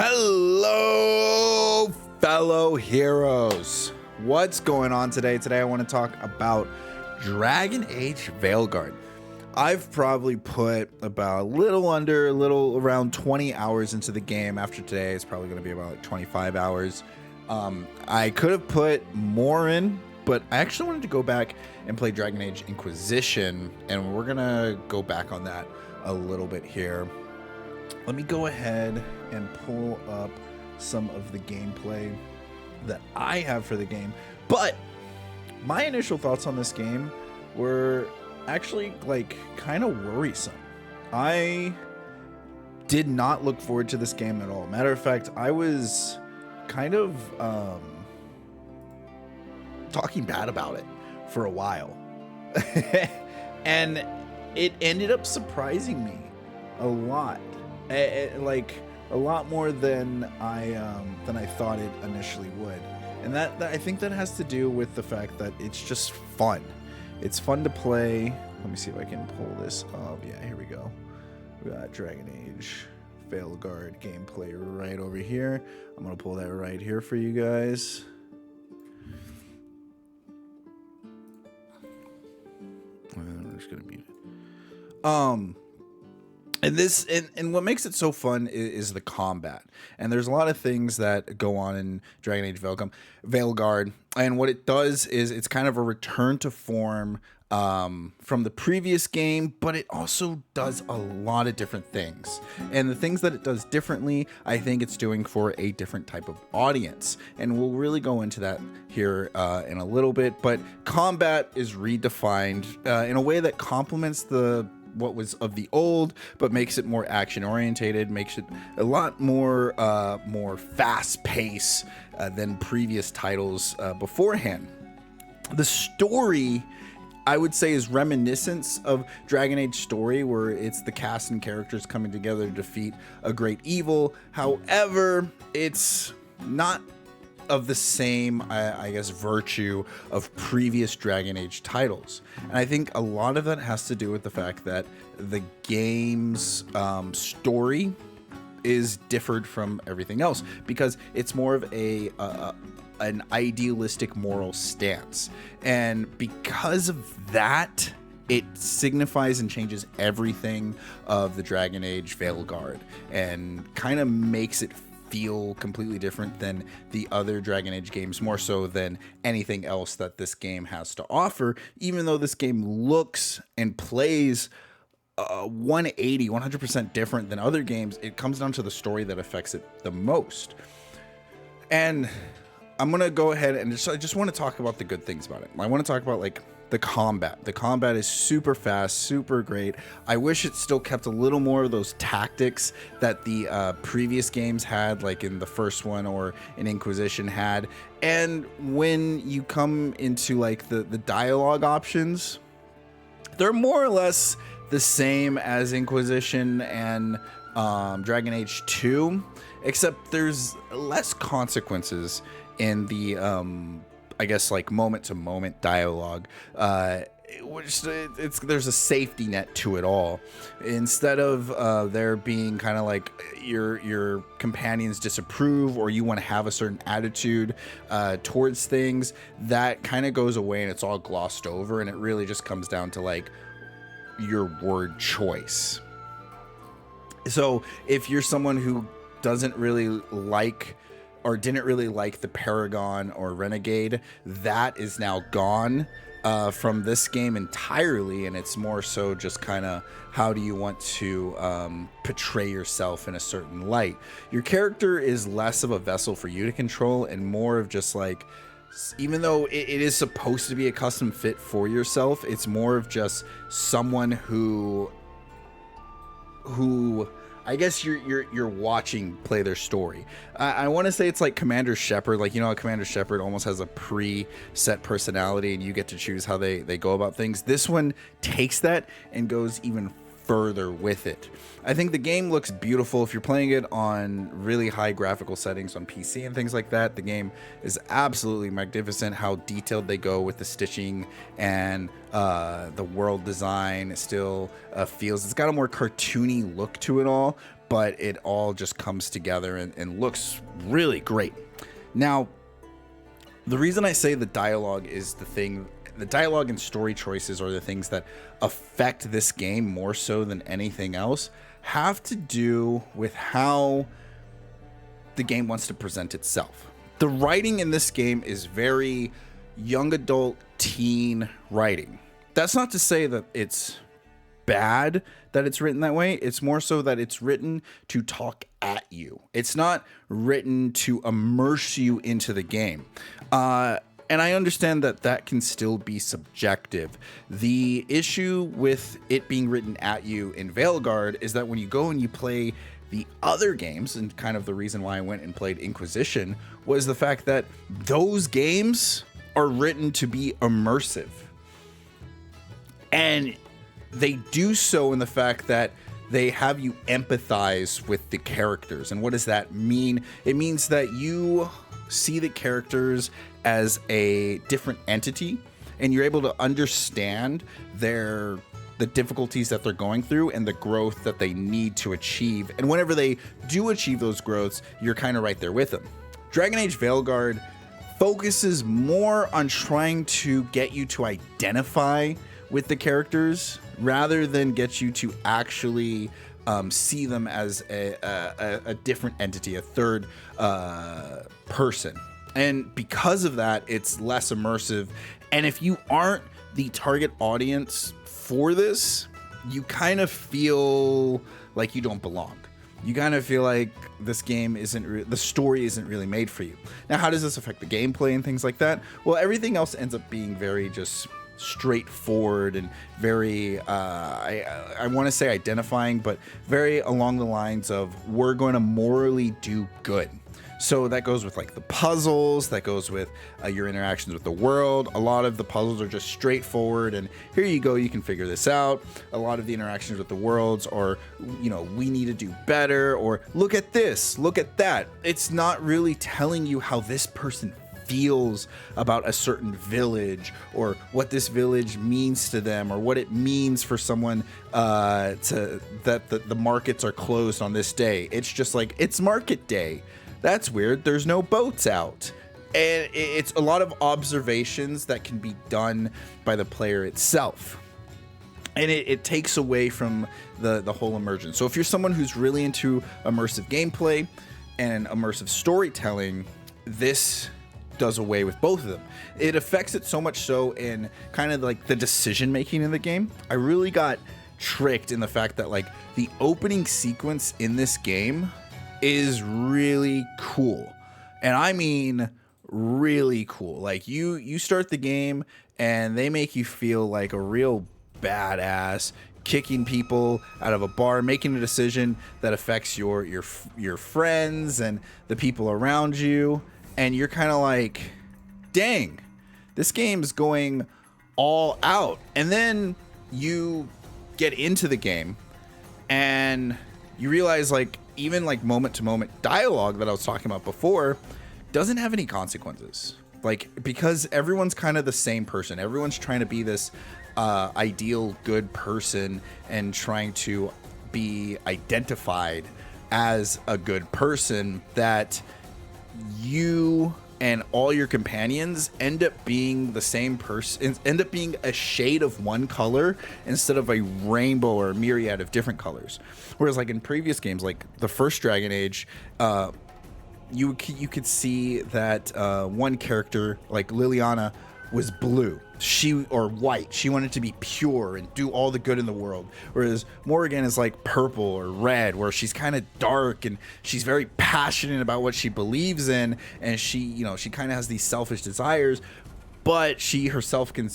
Hello, fellow heroes. What's going on today? Today I want to talk about Dragon Age Veilguard. I've probably put about a little around 20 hours into the game. After today, it's probably going to be about like 25 hours. I could have put more in, but I actually wanted to go back and play Dragon Age Inquisition, and we're going to go back on that a little bit here. Let me go ahead and pull up some of the gameplay that I have for the game. But my initial thoughts on this game were actually like kind of worrisome. I did not look forward to this game at all. Matter of fact, I was kind of talking bad about it for a while. And it ended up surprising me a lot. Like a lot more than I thought it initially would, and that I think that has to do with the fact that it's just fun. It's fun to play. Let me see if I can pull this up. Yeah, here we go. We got Dragon Age Veilguard gameplay right over here. I'm gonna pull that right here for you guys. I'm just gonna mute it. And what makes it so fun is the combat. And there's a lot of things that go on in Dragon Age Veilguard. And what it does is it's kind of a return to form from the previous game, but it also does a lot of different things. And the things that it does differently, I think it's doing for a different type of audience. And we'll really go into that here in a little bit. But combat is redefined in a way that complements what was of the old, but makes it more action orientated, makes it a lot more fast paced than previous titles beforehand. The story, I would say, is reminiscent of Dragon Age story, where it's the cast and characters coming together to defeat a great evil. However, it's not of the same, I guess, virtue of previous Dragon Age titles. And I think a lot of that has to do with the fact that the game's story is differed from everything else, because it's more of an idealistic moral stance. And because of that, it signifies and changes everything of the Dragon Age Veilguard and kind of makes it feel completely different than the other Dragon Age games, more so than anything else that this game has to offer. Even though this game looks and plays 100% different than other games, it comes down to the story that affects it the most. And I'm gonna go ahead and I just want to talk about the good things about it. I want to talk about like the combat. The combat is super fast, super great. I wish it still kept a little more of those tactics that the previous games had, like in the first one or in Inquisition had. And when you come into like the dialogue options, they're more or less the same as Inquisition and Dragon Age 2, except there's less consequences in the I guess like moment to moment dialogue, which there's a safety net to it all. Instead of there being kind of like your companions disapprove or you want to have a certain attitude towards things, that kind of goes away and it's all glossed over, and it really just comes down to like your word choice. So if you're someone who doesn't really like or didn't really like the Paragon or Renegade, that is now gone from this game entirely, and it's more so just kind of how do you want to portray yourself in a certain light. Your character is less of a vessel for you to control and more of just like, even though it is supposed to be a custom fit for yourself, it's more of just someone who I guess you're watching play their story. I want to say it's like Commander Shepard. Like, you know how Commander Shepard almost has a pre-set personality and you get to choose how they go about things. This one takes that and goes even further with it. I think the game looks beautiful. If you're playing it on really high graphical settings on PC and things like that, the game is absolutely magnificent. How detailed they go with the stitching and the world design still feels, it's got a more cartoony look to it all. but it all just comes together and looks really great. Now, the reason I say the dialogue is the dialogue and story choices are the things that affect this game more so than anything else, have to do with how the game wants to present itself. The writing in this game is very young adult teen writing. That's not to say that it's bad that it's written that way. It's more so that it's written to talk at you. It's not written to immerse you into the game. And I understand that that can still be subjective. The issue with it being written at you in Veilguard is that when you go and you play the other games, and kind of the reason why I went and played Inquisition, was the fact that those games are written to be immersive. And they do so in the fact that they have you empathize with the characters. And what does that mean? It means that you see the characters as a different entity, and you're able to understand the difficulties that they're going through and the growth that they need to achieve. And whenever they do achieve those growths, you're kind of right there with them. Dragon Age Veilguard focuses more on trying to get you to identify with the characters rather than get you to actually see them as a different entity, a third person. And because of that, it's less immersive. And if you aren't the target audience for this, you kind of feel like you don't belong. You kind of feel like this game the story isn't really made for you. Now, how does this affect the gameplay and things like that? Well, everything else ends up being very just straightforward and very, I want to say identifying, but very along the lines of, we're going to morally do good. So that goes with like the puzzles, that goes with your interactions with the world. A lot of the puzzles are just straightforward and here you go, you can figure this out. A lot of the interactions with the worlds are, we need to do better, or look at this, look at that. It's not really telling you how this person feels about a certain village, or what this village means to them, or what it means for someone that the markets are closed on this day. It's just like, it's market day. That's weird. There's no boats out. And it's a lot of observations that can be done by the player itself. And it takes away from the whole immersion. So if you're someone who's really into immersive gameplay and immersive storytelling, this does away with both of them. It affects it so much so in kind of like the decision making in the game. I really got tricked in the fact that like the opening sequence in this game is really cool. And I mean really cool. Like you start the game and they make you feel like a real badass, kicking people out of a bar, making a decision that affects your friends and the people around you. And you're kind of like, dang, this game's going all out. And then you get into the game and you realize like even like moment to moment dialogue that I was talking about before doesn't have any consequences. Like, because everyone's kind of the same person. Everyone's trying to be this ideal good person and trying to be identified as a good person, that you and all your companions end up being the same person, end up being a shade of one color instead of a rainbow or a myriad of different colors. Whereas like in previous games, like the first Dragon Age, you could see that one character, like Liliana, was blue, or white. She wanted to be pure and do all the good in the world. Whereas Morrigan is like purple or red, where she's kind of dark and she's very passionate about what she believes in, and she kind of has these selfish desires, but she herself can,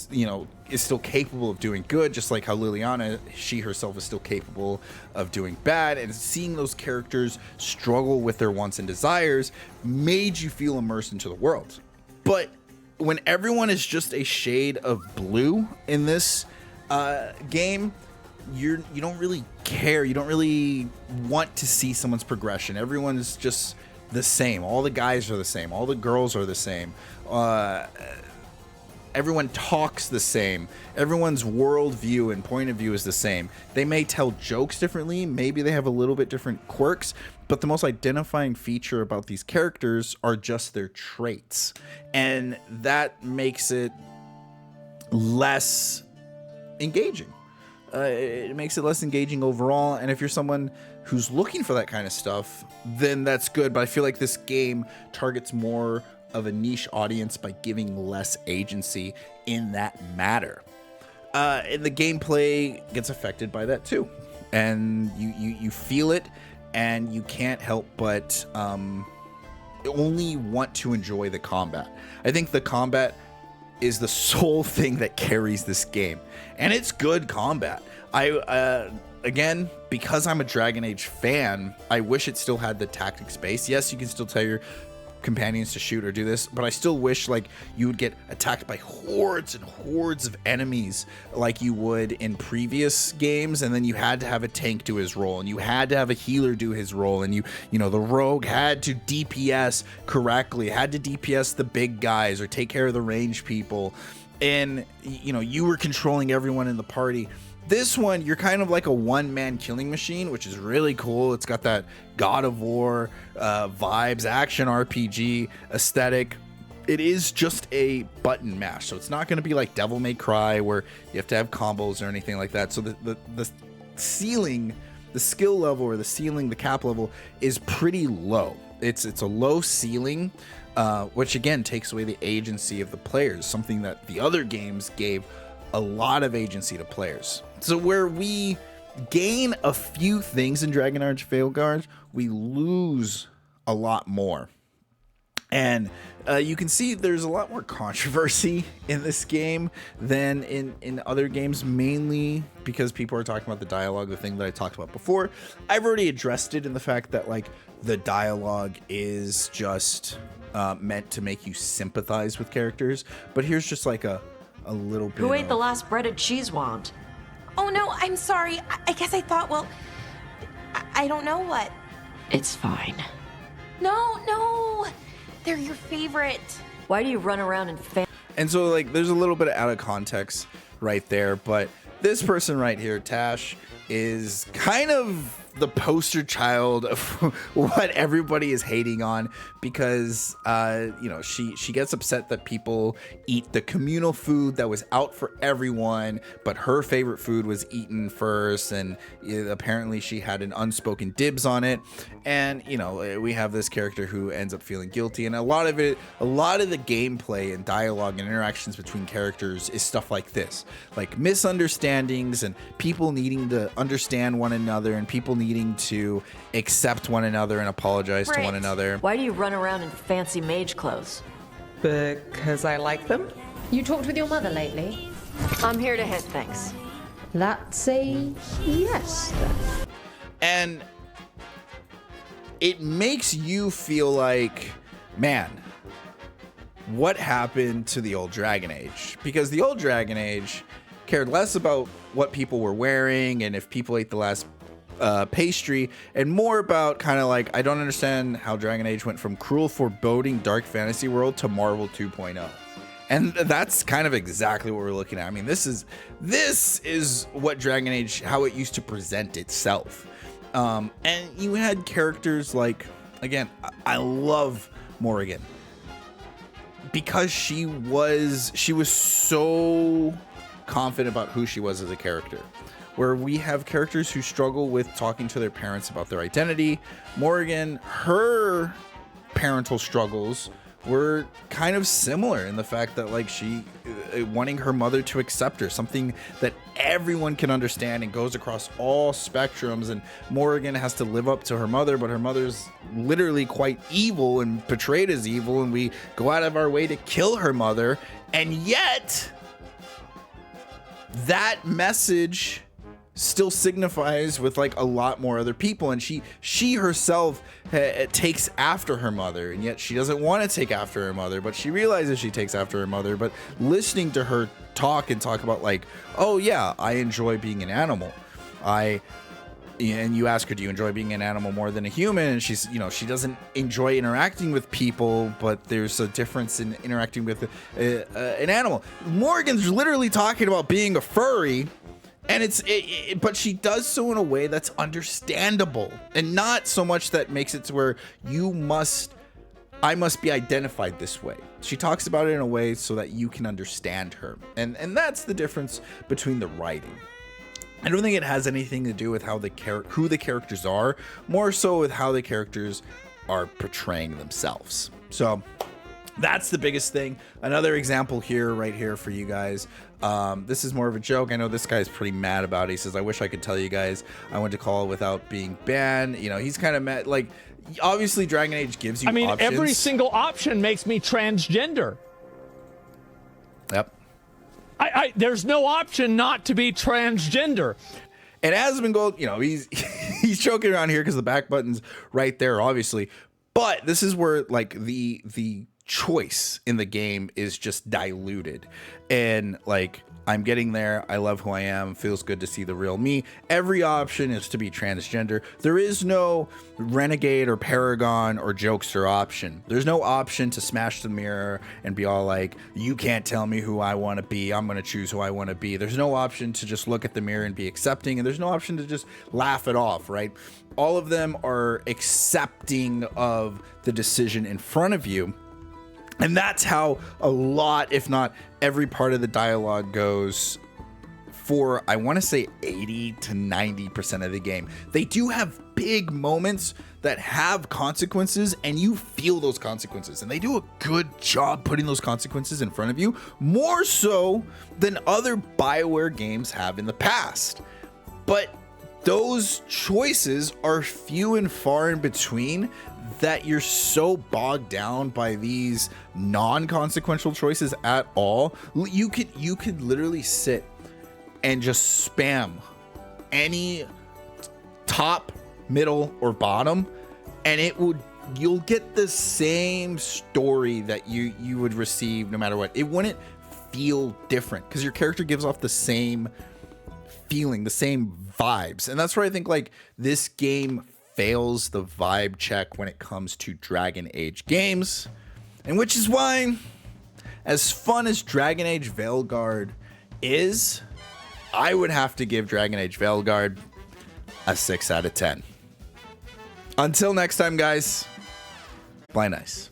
is still capable of doing good, just like how Liliana, she herself is still capable of doing bad. And seeing those characters struggle with their wants and desires made you feel immersed into the world. But when everyone is just a shade of blue in this game, you don't really care. You don't really want to see someone's progression. Everyone is just the same. All the guys are the same. All the girls are the same. Everyone talks the same. Everyone's worldview and point of view is the same. They may tell jokes differently. Maybe they have a little bit different quirks, but the most identifying feature about these characters are just their traits. And that makes it less engaging. It makes it less engaging overall. And if you're someone who's looking for that kind of stuff, then that's good. But I feel like this game targets more of a niche audience by giving less agency in that matter. And the gameplay gets affected by that too. And you feel it, and you can't help but only want to enjoy the combat. I think the combat is the sole thing that carries this game, and it's good combat. Again, because I'm a Dragon Age fan, I wish it still had the tactics base. Yes, you can still tell your companions to shoot or do this, but I still wish like you would get attacked by hordes and hordes of enemies like you would in previous games, and then you had to have a tank do his role, and you had to have a healer do his role, and you know the rogue had to DPS correctly, had to DPS the big guys or take care of the ranged people, and you know you were controlling everyone in the party. This one, you're kind of like a one-man killing machine, which is really cool. It's got that God of War vibes, action RPG aesthetic. It is just a button mash, so it's not going to be like Devil May Cry where you have to have combos or anything like that. So the ceiling, the skill level or the ceiling, the cap level is pretty low. It's a low ceiling, which again takes away the agency of the players, something that the other games gave a lot of agency to players. So where we gain a few things in Dragon Age Veilguard, we lose a lot more. And you can see there's a lot more controversy in this game than in other games, mainly because people are talking about the dialogue, the thing that I talked about before. I've already addressed it in the fact that like the dialogue is just meant to make you sympathize with characters. But here's just like a little bit. Who ate the last breaded cheese wand? Oh no, I'm sorry. I guess I thought, well, I don't know what. It's fine. No. They're your favorite. Why do you run around in And so like there's a little bit of out of context right there, but this person right here, Tash, is kind of the poster child of what everybody is hating on, because you know, she gets upset that people eat the communal food that was out for everyone, but her favorite food was eaten first, and apparently she had an unspoken dibs on it. And you know, we have this character who ends up feeling guilty, and a lot of the gameplay and dialogue and interactions between characters is stuff like this, like misunderstandings and people needing to understand one another and people needing to accept one another and apologize to one another. Why do you run around in fancy mage clothes? Because I like them. You talked with your mother lately? I'm here to hit things. That's a yes, then. And it makes you feel like, man, what happened to the old Dragon Age? Because the old Dragon Age cared less about what people were wearing and if people ate the last pastry, and more about kind of like, I don't understand how Dragon Age went from cruel, foreboding, dark fantasy world to Marvel 2.0. And that's kind of exactly what we're looking at. I mean, this is what Dragon Age, how it used to present itself. And you had characters like, again, I love Morrigan because she was so confident about who she was as a character. Where we have characters who struggle with talking to their parents about their identity. Morrigan, her parental struggles were kind of similar in the fact that like she wanting her mother to accept her, something that everyone can understand and goes across all spectrums. And Morrigan has to live up to her mother, but her mother's literally quite evil and portrayed as evil, and we go out of our way to kill her mother. And yet that message still signifies with like a lot more other people, and she herself takes after her mother, and yet she doesn't want to take after her mother, but she realizes she takes after her mother. But listening to her talk about like, oh yeah, I enjoy being an animal, I and you ask her, do you enjoy being an animal more than a human? And she's, she doesn't enjoy interacting with people, but there's a difference in interacting with an animal. Morgan's literally talking about being a furry, and but she does so in a way that's understandable, and not so much that makes it to where I must be identified this way. She talks about it in a way so that you can understand her, and that's the difference between the writing. I don't think it has anything to do with who the characters are, more so with how the characters are portraying themselves. So that's the biggest thing. Another example right here for you guys. This is more of a joke. I know this guy's pretty mad about it. He says, I wish I could tell you guys I went to call without being banned. He's kind of mad. Like, obviously Dragon Age gives you options. Every single option makes me transgender. Yep. There's no option not to be transgender. And Asmongold, he's joking around here because the back button's right there, obviously. But this is where like the choice in the game is just diluted. And like, I'm getting there. I love who I am. Feels good to see the real me. Every option is to be transgender. There is no renegade or paragon or jokester option. There's no option to smash the mirror and be all like, you can't tell me who I want to be. I'm going to choose who I want to be. There's no option to just look at the mirror and be accepting. And there's no option to just laugh it off, right? All of them are accepting of the decision in front of you. And that's how a lot, if not every part of the dialogue goes for, I want to say 80 to 90% of the game. They do have big moments that have consequences, and you feel those consequences. And they do a good job putting those consequences in front of you, more so than other BioWare games have in the past. But those choices are few and far in between that you're so bogged down by these non-consequential choices at all. You could literally sit and just spam any top, middle, or bottom, and you'll get the same story that you would receive no matter what. It wouldn't feel different because your character gives off the same feeling, the same vibes. And that's where I think like this game fails the vibe check when it comes to Dragon Age games. And which is why, as fun as Dragon Age Veilguard is, I would have to give Dragon Age Veilguard a 6 out of 10. Until next time, guys, play nice.